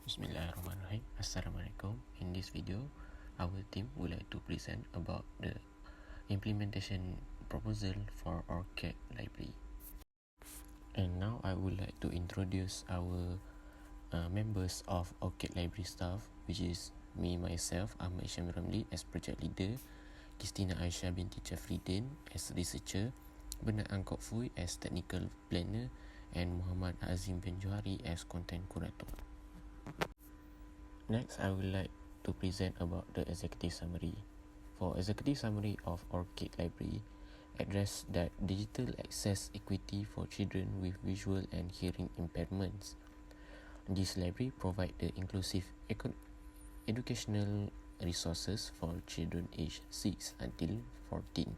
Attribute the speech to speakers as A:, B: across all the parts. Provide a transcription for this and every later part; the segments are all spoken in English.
A: Bismillahirrahmanirrahim. Assalamualaikum. In this video, our team would like to present about the implementation proposal for Orchid library. And now I would like to introduce our members of Orchid library staff, which is me, myself, Ahmad, Hisham, RAMLI as project leader, QISTINA AISYAH BINTI JAFREY as researcher, Bernard Angkok Fui as technical planner, and Muhammad HAZIM bin JOHARI as content curator. Next, I would like to present about the executive summary. For executive summary of Orchid Library, address that digital access equity for children with visual and hearing impairments. This library provides the inclusive educational resources for children aged 6 until 14.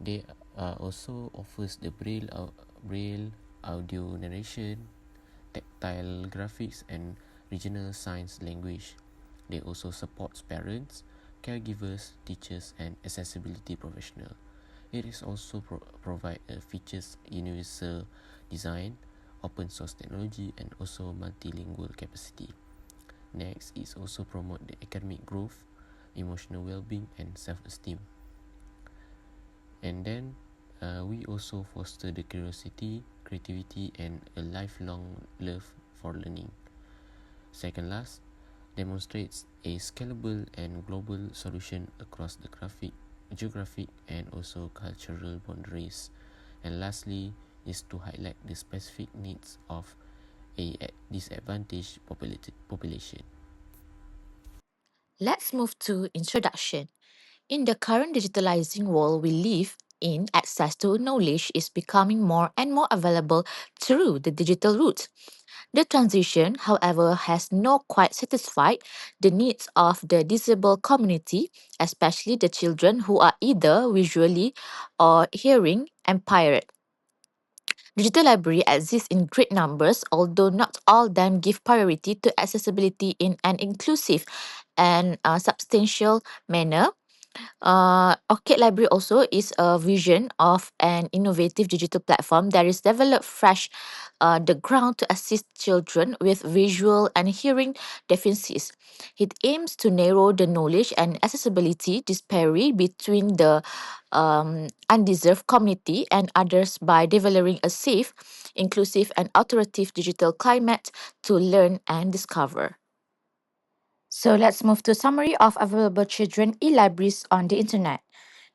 A: They also offers the braille audio narration, tactile graphics, and regional signs language. They also support parents, caregivers, teachers, and accessibility professionals. It is also provide features universal design, open source technology, and also multilingual capacity. Next is also promote the academic growth, emotional well-being, and self-esteem. And then we also foster the curiosity, creativity, and a lifelong love for learning. Second last, demonstrates a scalable and global solution across the geographic, and also cultural boundaries. And lastly, is to highlight the specific needs of a disadvantaged population.
B: Let's move to introduction. In the current digitalizing world we live in, access to knowledge is becoming more and more available through the digital route. The transition, however, has not quite satisfied the needs of the disabled community, especially the children who are either visually or hearing impaired. Digital library exists in great numbers, although not all them give priority to accessibility in an inclusive and substantial manner. Orchid Library also is a vision of an innovative digital platform that is developed fresh the ground to assist children with visual and hearing deficiencies. It aims to narrow the knowledge and accessibility disparity between the undeserved community and others by developing a safe, inclusive, and authoritative digital climate to learn and discover. So let's move to summary of available children e-libraries on the internet.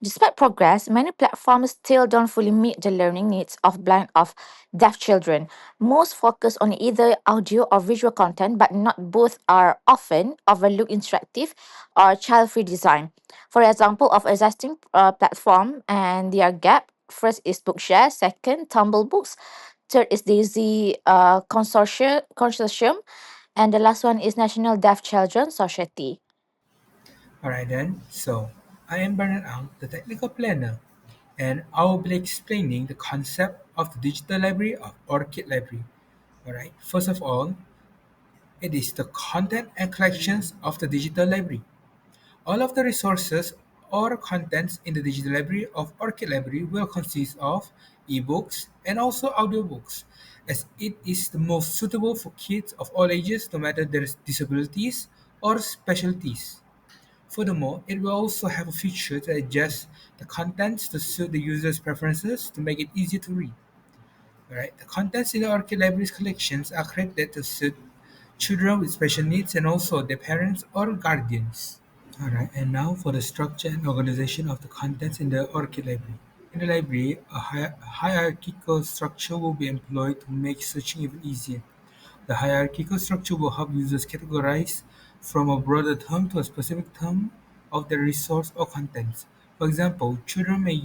B: Despite progress, many platforms still don't fully meet the learning needs of blind or deaf children. Most focus on either audio or visual content, but not both are often overlook interactive or child-free design. For example, of existing platform and their gap, first is Bookshare, second Tumble Books, third is Daisy Consortium, and the last one is National Deaf Children Society.
C: Alright then, so I am Bernard Ang, the technical planner, and I will be explaining the concept of the digital library of Orchid Library. Alright, first of all, it is the content and collections of the digital library. All of the resources or contents in the digital library of Orchid Library will consist of ebooks and also audiobooks, as it is the most suitable for kids of all ages, no matter their disabilities or specialties. Furthermore, it will also have a feature to adjust the contents to suit the user's preferences to make it easier to read. Alright, the contents in the Orchid Library's collections are created to suit children with special needs and also their parents or guardians. Alright, and now for the structure and organization of the contents in the Orchid Library. In the library, a hierarchical structure will be employed to make searching even easier. The hierarchical structure will help users categorize from a broader term to a specific term of the resource or contents. For example, children may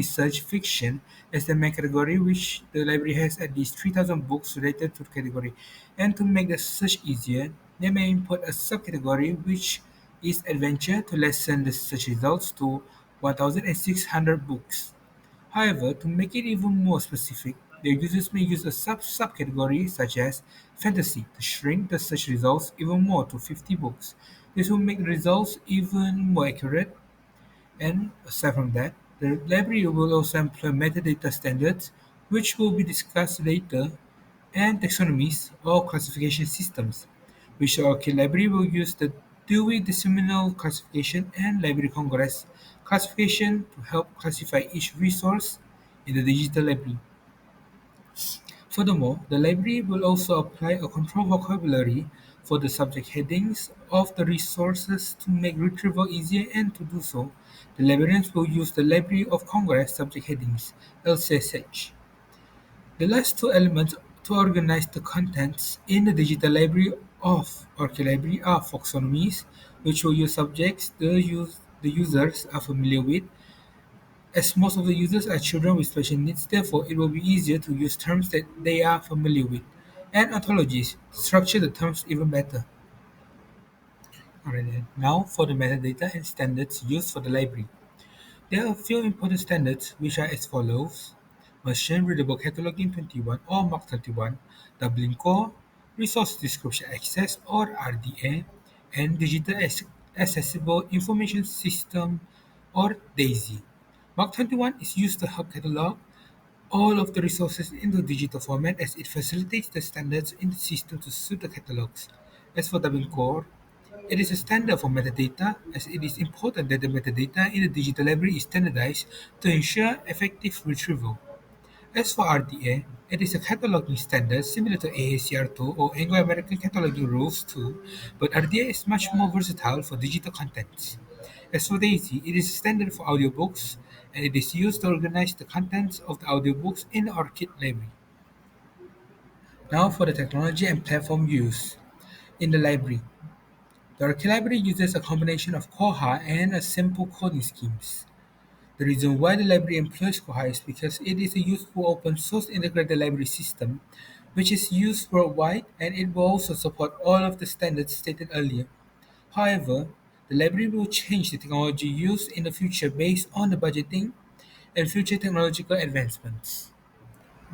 C: search fiction as the main category, which the library has at least 3,000 books related to the category. And to make the search easier, they may input a subcategory, which is adventure, to lessen the search results to 1,600 books. However, to make it even more specific, the users may use a subcategory such as fantasy to shrink the search results even more to 50 books. This will make the results even more accurate, and aside from that, the library will also employ metadata standards, which will be discussed later, and taxonomies or classification systems, which the ORCID library will use the Dewey Decimal Classification and Library Congress classification to help classify each resource in the digital library. Furthermore, the library will also apply a control vocabulary for the subject headings of the resources to make retrieval easier, and to do so, the librarians will use the Library of Congress subject headings (LCSH). The last two elements to organize the contents in the digital library of ORCID library are taxonomies, which will use subjects the users are familiar with, as most of the users are children with special needs, therefore it will be easier to use terms that they are familiar with, and ontologies to structure the terms even better. Alright then, now for the metadata and standards used for the library. There are a few important standards which are as follows: Machine Readable Cataloging 21 or Mark 31, Dublin Core, Resource Description Access or RDA, and Digital Accessible Information System or DAISY. Mark 21 is used to help catalog all of the resources into digital format, as it facilitates the standards in the system to suit the catalogs. As for Dublin Core, it is a standard for metadata, as it is important that the metadata in the digital library is standardized to ensure effective retrieval. As for RDA, it is a cataloging standard similar to AACR2 or Anglo-American Cataloging Rules 2, but RDA is much more versatile for digital contents. As for DAISY, it is a standard for audiobooks, and it is used to organize the contents of the audiobooks in the ORCID library. Now for the technology and platform use in the library. The ORCID library uses a combination of Koha and a simple coding schemes. The reason why the library employs Koha is because it is a useful open source integrated library system which is used worldwide, and it will also support all of the standards stated earlier. However, the library will change the technology used in the future based on the budgeting and future technological advancements.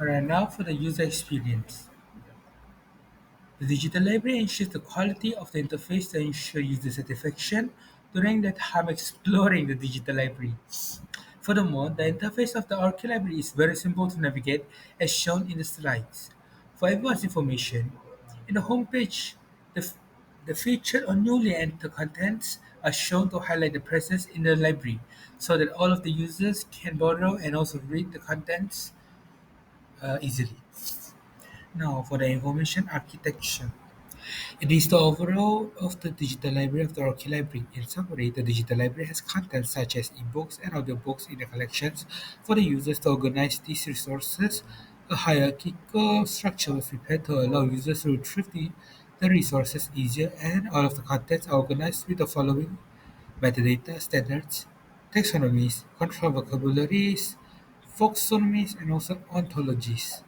C: Alright, now for the user experience. The digital library ensures the quality of the interface to ensure user satisfaction during that time exploring the digital library. Furthermore, the interface of the ORCID library is very simple to navigate, as shown in the slides. For advanced information, in the homepage, the featured or newly entered contents are shown to highlight the presence in the library, so that all of the users can borrow and also read the contents easily. Now, for the information architecture. It is the overall of the digital library of the ORCID library. In summary, the digital library has content such as ebooks and audiobooks in the collections for the users to organize these resources. A hierarchical structure was prepared to allow users to retrieve the resources easier, and all of the contents are organized with the following metadata standards, taxonomies, control vocabularies, taxonomies, and also ontologies.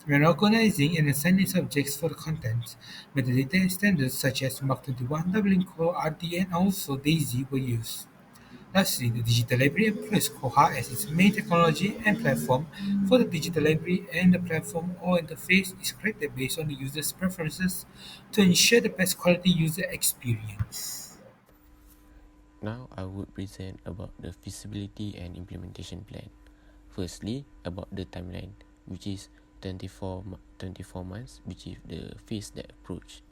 C: When organizing and assigning subjects for the contents, metadata standards such as Mark 21, Dublin Core, RT, and also DAISY were used. Lastly, the digital library employs Koha as its main technology and platform for the digital library, and the platform or interface is created based on the user's preferences to ensure the best quality user experience.
A: Now I would present about the feasibility and implementation plan. Firstly, about the timeline, which is 24 months, which is the phase that approach.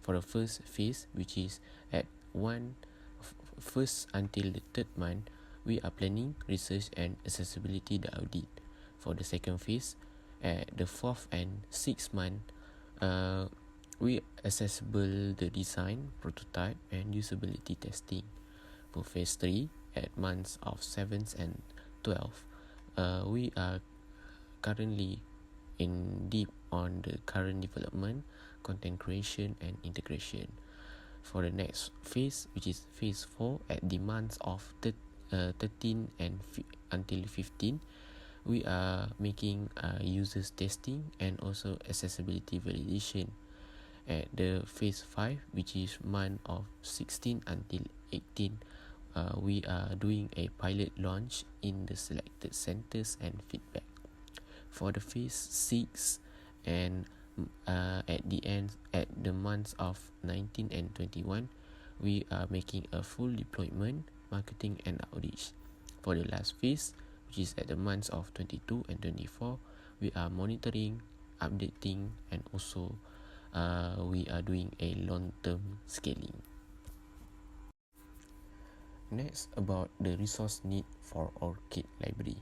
A: For the first phase, which is at first until the third month, we are planning, research and accessibility the audit. For the second phase, at the fourth and sixth month, we accessible the design, prototype and usability testing. For phase 3, at months of 7th and 12th, we are currently in deep on the current development, content creation and integration. For the next phase, which is phase 4, at the months of 13 and until 15, we are making users testing and also accessibility validation. At the phase 5, which is month of 16 until 18, we are doing a pilot launch in the selected centers and feedback. For the phase 6 and at the end, at the months of 19 and 21, we are making a full deployment, marketing and outreach. For the last phase, which is at the months of 22 and 24, we are monitoring, updating, and also we are doing a long-term scaling. Next, about the resource need for Orchid library,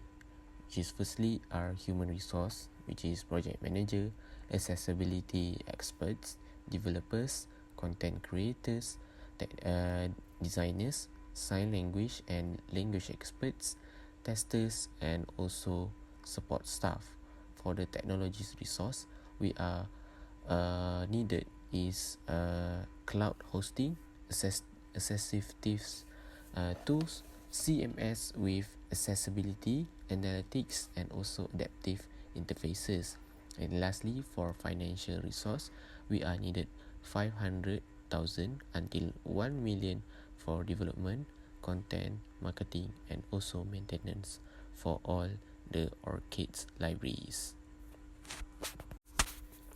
A: which is firstly our human resource, which is project manager, accessibility experts, developers, content creators, designers, sign language and language experts, testers, and also support staff. For the technologies resource, we are needed is cloud hosting, accessive tools, CMS with accessibility, analytics, and also adaptive interfaces. And lastly, for financial resource, we are needed 500,000 until 1 million for development, content, marketing, and also maintenance for all the Orchids libraries.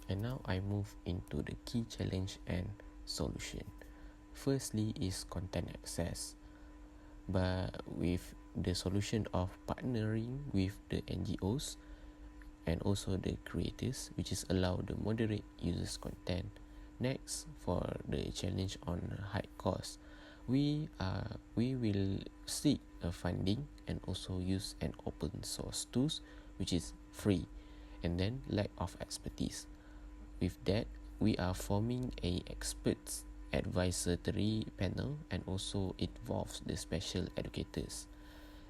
A: And now I move into the key challenge and solution. Firstly is content access, but with the solution of partnering with the NGOs and also the creators, which is allow the moderate users content. Next, for the challenge on high cost, we will seek a funding and also use an open source tools which is free, and then lack of expertise. With that, we are forming a experts advisory panel, and also it involves the special educators.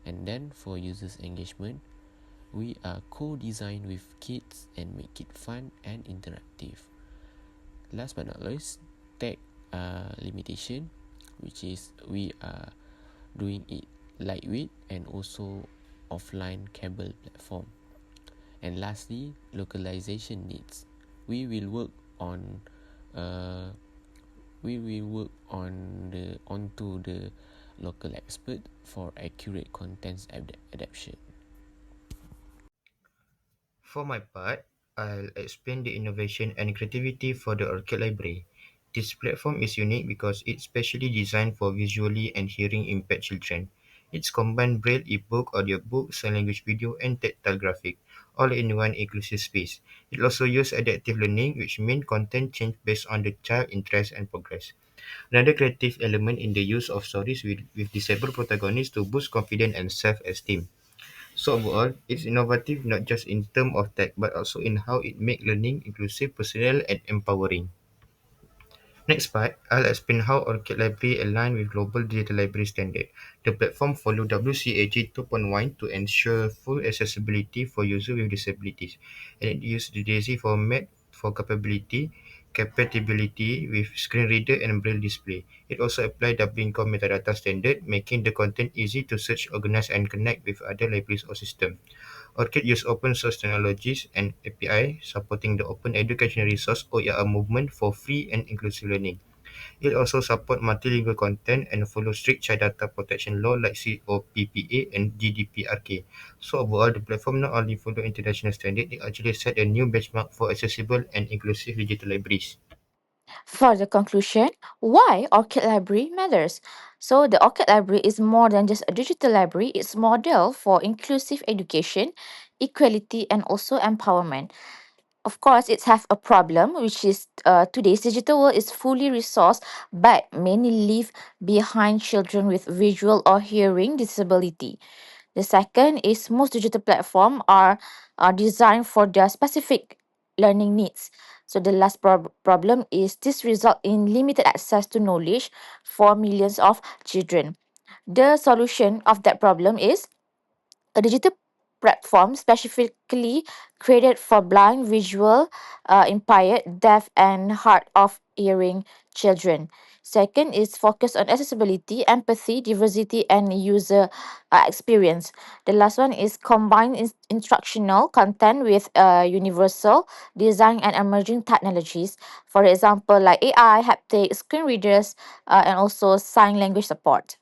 A: And then for users engagement, we are co-design with kids and make it fun and interactive. Last but not least, tech limitation, which is we are doing it lightweight and also offline cable platform. And lastly, localization needs. We will work on uh, onto the local expert for accurate contents adaptation.
D: For my part, I'll explain the innovation and creativity for the Orchid Library. This platform is unique because it's specially designed for visually and hearing impaired children. It's combined Braille ebook, audiobook, sign language video, and tactile graphic, all in one inclusive space. It also uses adaptive learning, which means content change based on the child interest and progress. Another creative element in the use of stories with disabled protagonists to boost confidence and self-esteem. So overall, it's innovative not just in terms of tech, but also in how it makes learning inclusive, personal, and empowering. Next part, I'll explain how Orchid Library align with global digital library standard. The platform follow WCAG 2.1 to ensure full accessibility for users with disabilities, and it uses the DAISY format for compatibility with screen reader and braille display. It also applies WinCom metadata standard, making the content easy to search, organize, and connect with other libraries or systems. Orchid use open source technologies and API supporting the Open Educational Resource (OER) movement for free and inclusive learning. It also supports multilingual content and follows strict child data protection law like COPPA and GDPR. So overall, the platform not only follow international standard, it actually set a new benchmark for accessible and inclusive digital libraries.
B: For the conclusion, why Orchid Library matters. So the Orchid Library is more than just a digital library, it's model for inclusive education, equality, and also empowerment. Of course, it have a problem, which is today's digital world is fully resourced, but many leave behind children with visual or hearing disability. The second is most digital platform are designed for their specific learning needs. So the last problem is this result in limited access to knowledge for millions of children. The solution of that problem is a digital platform specifically created for blind, visual, impaired, deaf, and hard of hearing children. Second is focus on accessibility, empathy, diversity, and user experience. The last one is combine instructional content with universal design and emerging technologies. For example, like AI, haptic, screen readers, and also sign language support.